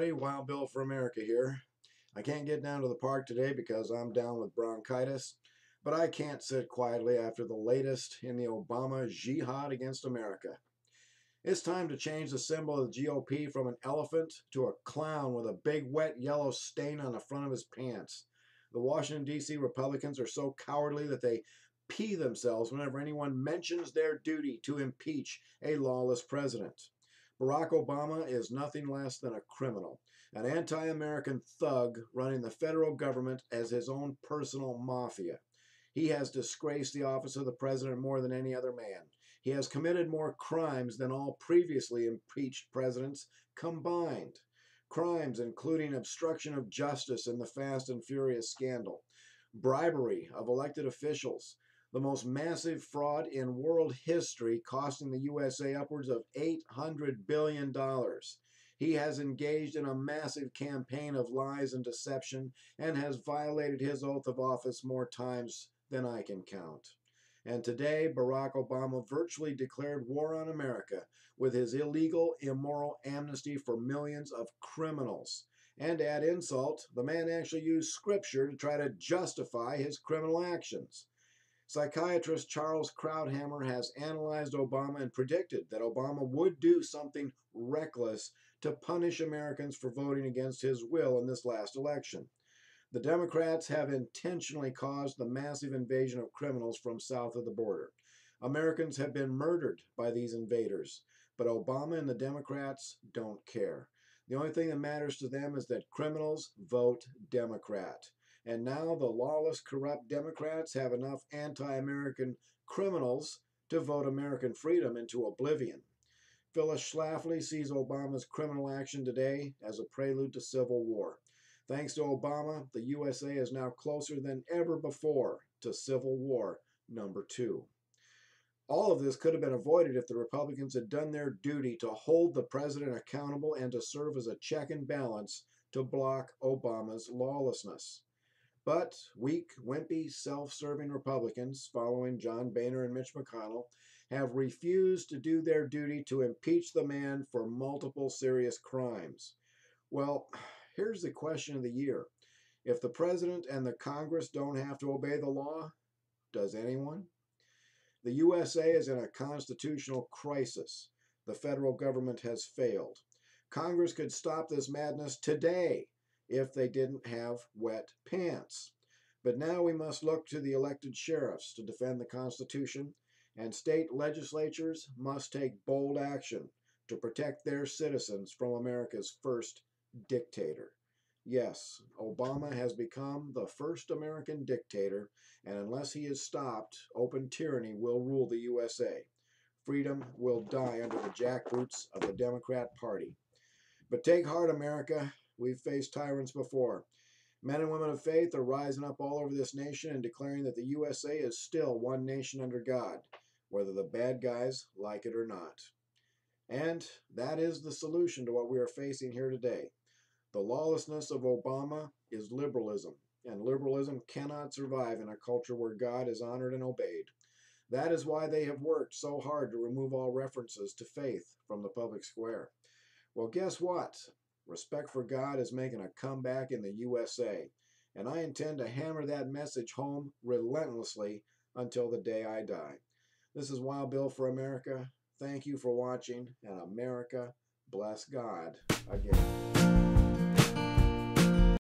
everybody, Wild Bill for America here. I can't get down to the park today because I'm down with bronchitis, but I can't sit quietly after the latest in the Obama jihad against America. It's time to change the symbol of the GOP from an elephant to a clown with a big wet yellow stain on the front of his pants. The Washington, D.C. Republicans are so cowardly that they pee themselves whenever anyone mentions their duty to impeach a lawless president. Barack Obama is nothing less than a criminal, an anti-American thug running the federal government as his own personal mafia. He has disgraced the office of the president more than any other man. He has committed more crimes than all previously impeached presidents combined. Crimes including obstruction of justice in the Fast and Furious scandal, bribery of elected officials, the most massive fraud in world history, costing the USA upwards of $800 billion. He has engaged in a massive campaign of lies and deception and has violated his oath of office more times than I can count. And today, Barack Obama virtually declared war on America with his illegal, immoral amnesty for millions of criminals. And to add insult, the man actually used scripture to try to justify his criminal actions. Psychiatrist Charles Krauthammer has analyzed Obama and predicted that Obama would do something reckless to punish Americans for voting against his will in this last election. The Democrats have intentionally caused the massive invasion of criminals from south of the border. Americans have been murdered by these invaders, but Obama and the Democrats don't care. The only thing that matters to them is that criminals vote Democrat. And now the lawless, corrupt Democrats have enough anti-American criminals to vote American freedom into oblivion. Phyllis Schlafly sees Obama's criminal action today as a prelude to civil war. Thanks to Obama, the USA is now closer than ever before to Civil War #2. All of this could have been avoided if the Republicans had done their duty to hold the president accountable and to serve as a check and balance to block Obama's lawlessness. But weak, wimpy, self-serving Republicans, following John Boehner and Mitch McConnell, have refused to do their duty to impeach the man for multiple serious crimes. Well, here's the question of the year. If the president and the Congress don't have to obey the law, does anyone? The USA is in a constitutional crisis. The federal government has failed. Congress could stop this madness today if they didn't have wet pants. But now we must look to the elected sheriffs to defend the Constitution, and state legislatures must take bold action to protect their citizens from America's first dictator. Yes, Obama has become the first American dictator, and unless he is stopped, open tyranny will rule the USA. Freedom will die under the jackboots of the Democrat Party. But take heart, America. We've faced tyrants before. Men and women of faith are rising up all over this nation and declaring that the USA is still one nation under God, whether the bad guys like it or not. And that is the solution to what we are facing here today. The lawlessness of Obama is liberalism, and liberalism cannot survive in a culture where God is honored and obeyed. That is why they have worked so hard to remove all references to faith from the public square. Well, guess what? Respect for God is making a comeback in the USA, and I intend to hammer that message home relentlessly until the day I die. This is Wild Bill for America. Thank you for watching, and America bless God again.